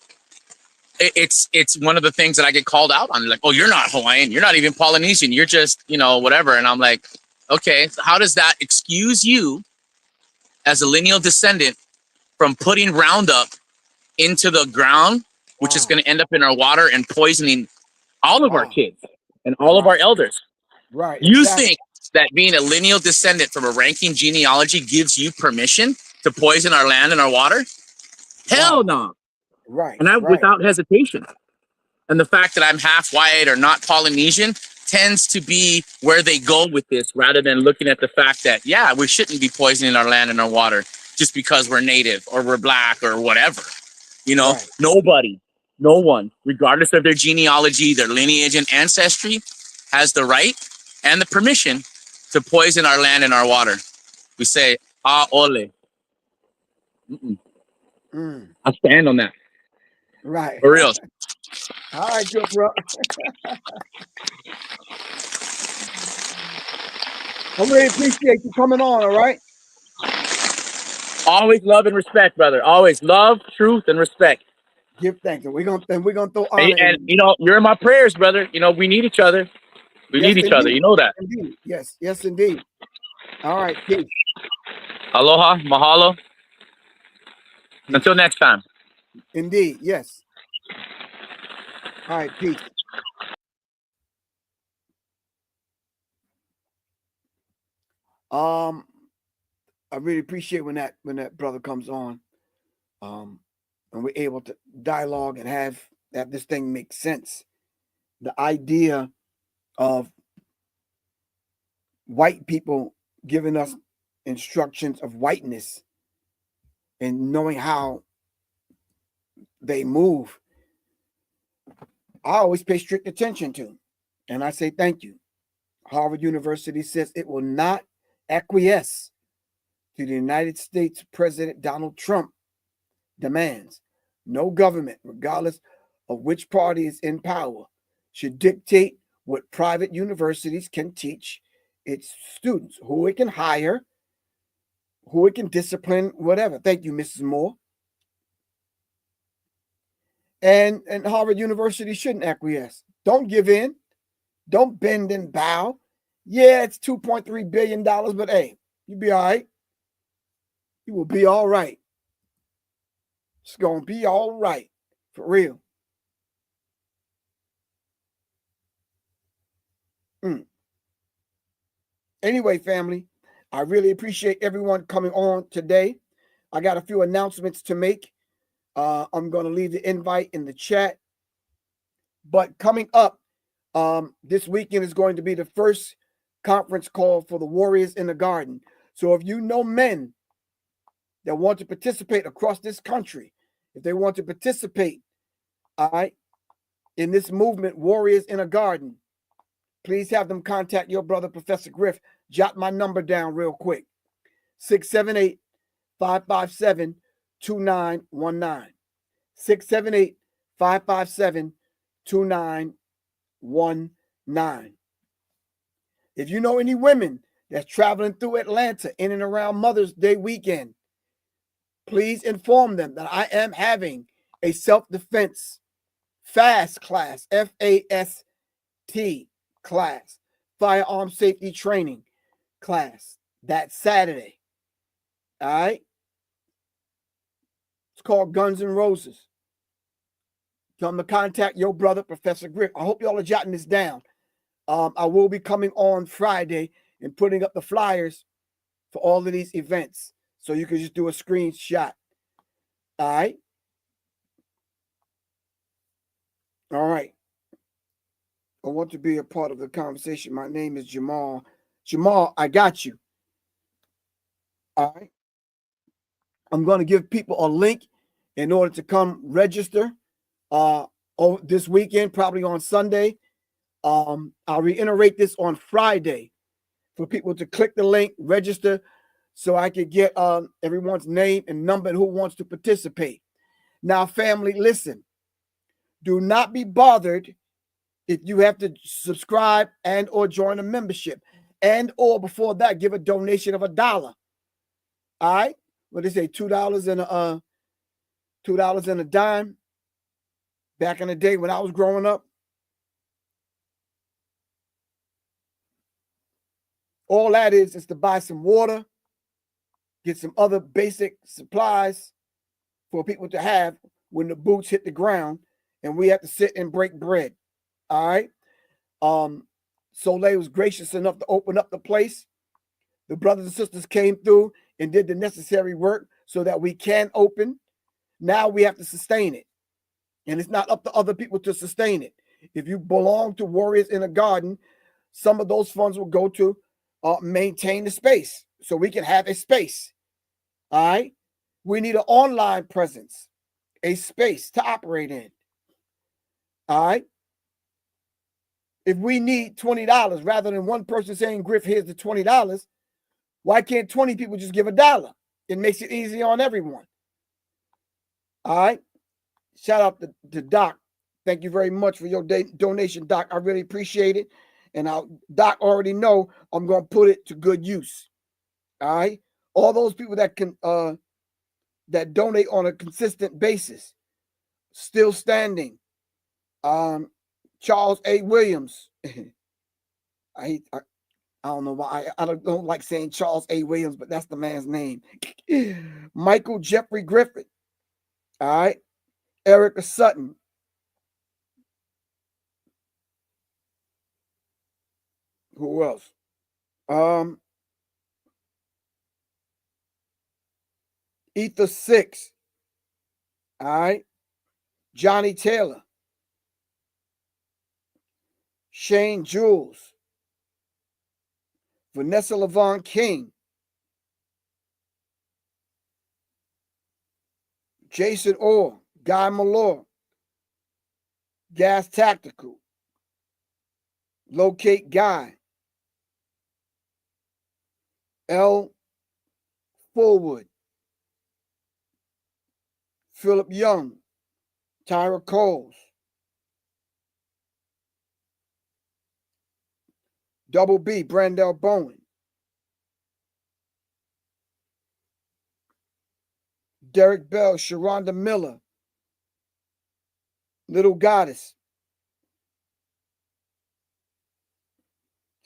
it's one of the things that I get called out on. Like, oh, you're not Hawaiian, you're not even Polynesian, you're just, you know, whatever. And I'm like, okay, so how does that excuse you as a lineal descendant from putting Roundup into the ground, which is Wow. going to end up in our water and poisoning all of our Wow. kids and all of our Right. elders? Right. You Exactly. think that being a lineal descendant from a ranking genealogy gives you permission to poison our land and our water? Hell Wow. no. Right. And I, Right. without hesitation. And the fact that I'm half white or not Polynesian tends to be where they go with this, rather than looking at the fact that, yeah, we shouldn't be poisoning our land and our water just because we're native or we're black or whatever. You know, Right. nobody, no one, regardless of their genealogy, their lineage and ancestry, has the right and the permission to poison our land and our water. We say, ah, ole. Mm-mm. Mm. I stand on that. Right. For real. All right, good bro. I really appreciate you coming on. All right. Always love and respect, brother. Always love, truth, and respect. Give thanks, and we're gonna throw honor in And you. you know, you're in my prayers, brother. You know, we need each other. We Yes, need each other. indeed. You know that. Indeed. Yes. Yes, indeed. All right. Peace. Aloha, mahalo. Until Peace. next time. Indeed. Yes. All right. Peace. Um, I really appreciate when that brother comes on. And we're able to dialogue and have this thing make sense. The idea of white people giving us instructions of whiteness and knowing how they move, I always pay strict attention to. And I say thank you. Harvard University says it will not acquiesce to the United States President Donald Trump demands. No government, regardless of which party is in power, should dictate what private universities can teach its students, who it can hire, who it can discipline, whatever. Thank you, Mrs. Moore. And Harvard University shouldn't acquiesce. Don't give in. Don't bend and bow. Yeah, it's $2.3 billion, but hey, you'll be all right. You will be all right. It's going to be all right. For real. Anyway, family, I really appreciate everyone coming on today. I got a few announcements to make. I'm going to leave the invite in the chat. But coming up this weekend is going to be the first conference call for the Warriors in the Garden. So if you know men that want to participate across this country, if they want to participate, all right, in this movement, Warriors in a Garden, please have them contact your brother, Professor Griff. Jot my number down real quick. 678-557-2919. 678-557-2919. If you know any women that's traveling through Atlanta in and around Mother's Day weekend, please inform them that I am having a self-defense FAST class, FAST class, firearm safety training class, that Saturday. All right? It's called Guns N' Roses. Tell them to contact your brother, Professor Griff. I hope y'all are jotting this down. I will be coming on Friday and putting up the flyers for all of these events. So you can just do a screenshot. All right? All right. I want to be a part of the conversation. My name is Jamal. Jamal, I got you. All right. I'm going to give people a link in order to come register this weekend, probably on Sunday. I'll reiterate this on Friday for people to click the link, register, so I could get everyone's name and number and who wants to participate. Now, family, listen. Do not be bothered if you have to subscribe and or join a membership, and or before that, give a donation of $1. All right? What they say, $2 and a dime. Back in the day when I was growing up, all that is to buy some water, get some other basic supplies for people to have when the boots hit the ground and we have to sit and break bread. All right. Soleil was gracious enough to open up the place. The brothers and sisters came through and did the necessary work so that we can open. Now we have to sustain it. And it's not up to other people to sustain it. If you belong to Warriors in a Garden, some of those funds will go to maintain the space so we can have a space. All right. We need an online presence, a space to operate in. All right. If we need $20, rather than one person saying, Griff, here's the $20, why can't 20 people just give $1? It makes it easy on everyone. All right. Shout out to Doc. Thank you very much for your donation, Doc. I really appreciate it. And Doc already know I'm going to put it to good use. All right. All those people that can that donate on a consistent basis, still standing. Charles A. Williams. I don't know why I don't like saying Charles A. Williams, but that's the man's name. Michael Jeffrey Griffith. All right. Erica Sutton. Who else? Ether 6. All right. Johnny Taylor. Shane Jules. Vanessa LaVon King. Jason Orr, Guy Malore, Gas Tactical, Locate Guy, L. Forward, Philip Young, Tyra Coles, Double B, Brandell Bowen, Derek Bell, Sharonda Miller, Little Goddess,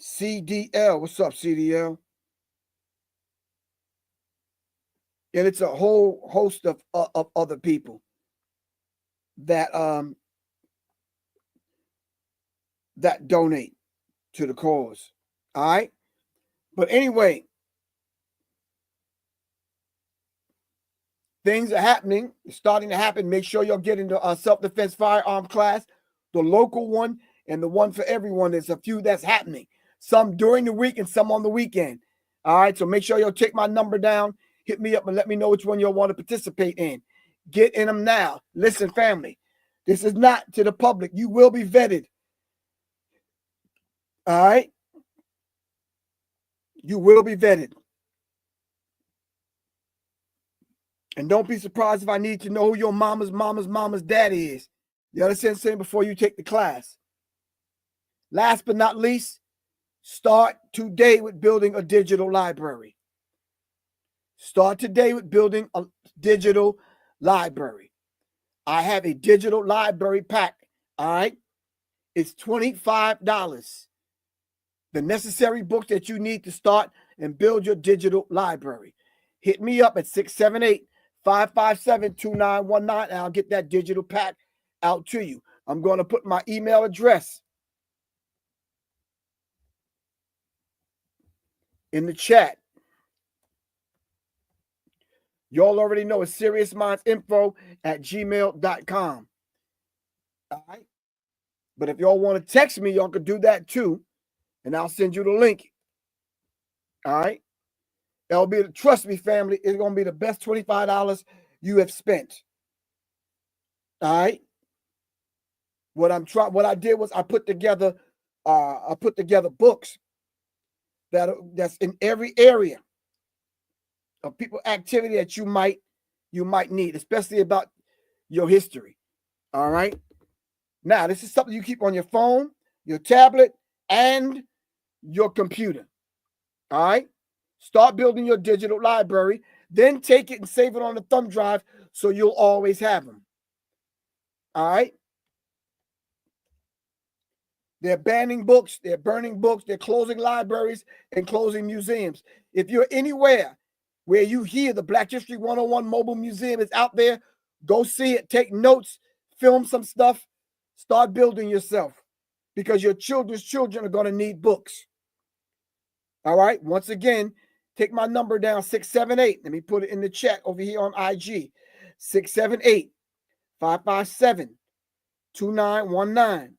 CDL. What's up, CDL? And it's a whole host of other people that that donate to the cause. All right. But anyway, things are happening, starting to happen. Make sure you're getting the self-defense firearm class, the local one and the one for everyone. There's a few that's happening, some during the week and some on the weekend. All right. So make sure you'll take my number down, hit me up and let me know which one you'll want to participate in. Get in them now. Listen, family, this is not to the public. You will be vetted. All right. You will be vetted. And don't be surprised if I need to know who your mama's daddy is. You understand what I'm saying? Before you take the class. Last but not least, start today with building a digital library. Start today with building a digital library. I have a digital library pack. All right. It's $25. The necessary books that you need to start and build your digital library. Hit me up at 678-557-2919 and I'll get that digital pack out to you. I'm going to put my email address in the chat. Y'all already know it's seriousmindsinfo@gmail.com. All right. But if y'all want to text me, y'all could do that too. And I'll send you the link. All right. That'll be, trust me, family, it's going to be the best $25 you have spent. All right. What I did was I put together books that's in every area of people activity that you might need, especially about your history. All right. Now, this is something you keep on your phone, your tablet, and your computer. All right. Start building your digital library. Then take it and save it on the thumb drive so you'll always have them. All right. They're banning books. They're burning books. They're closing libraries and closing museums. If you're anywhere where you hear the Black History 101 Mobile Museum is out there, go see it. Take notes. Film some stuff. Start building yourself because your children's children are going to need books. All right. Once again, take my number down, 678. Let me put it in the chat over here on IG. 678-557-2919.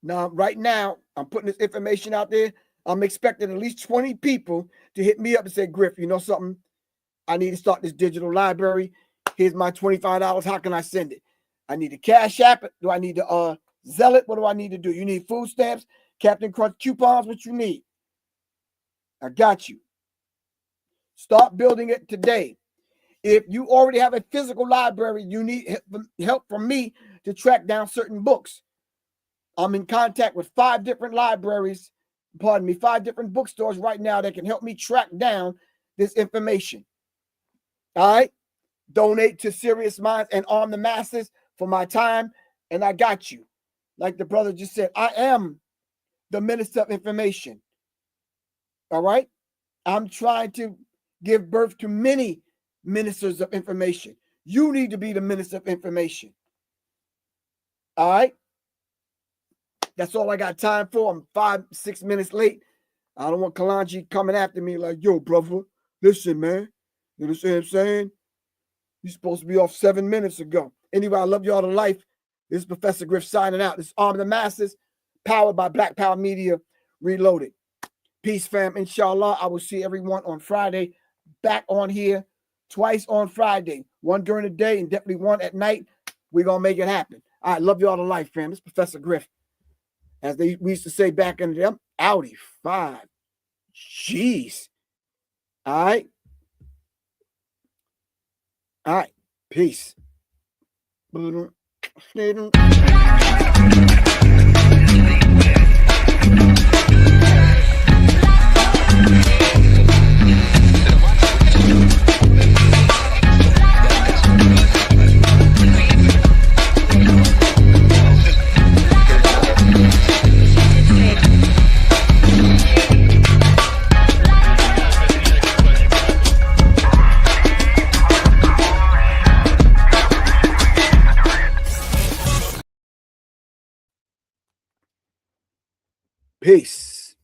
Now, right now, I'm putting this information out there. I'm expecting at least 20 people to hit me up and say, Griff, you know something? I need to start this digital library. Here's my $25. How can I send it? I need a Cash App. Do I need to Zelle it? What do I need to do? You need food stamps, Captain Crunch coupons, what you need. I got you. Start building it today. If you already have a physical library, you need help from me to track down certain books. I'm in contact with 5 different libraries, 5 different bookstores right now that can help me track down this information. All right. Donate to Serious Minds and Arm the Masses for my time, and I got you. Like the brother just said, I am the minister of information. All right. I'm trying to give birth to many ministers of information. You need to be the minister of information. All right. That's all I got time for. I'm 5-6 minutes late. I don't want Kalanji coming after me like, yo, brother, listen, man. You know what I'm saying? You're supposed to be off 7 minutes ago. Anyway, I love y'all to life. This is Professor Griff signing out. This is Arm the Masses, powered by Black Power Media Reloaded. Peace, fam. Inshallah, I will see everyone on Friday. back on here twice on Friday, one during the day and definitely one at night. We're going to make it happen. All right, love you all to life, fam. This is Professor Griff. As we used to say back in the day, Audi 5. Jeez. All right. All right. Peace. Peace.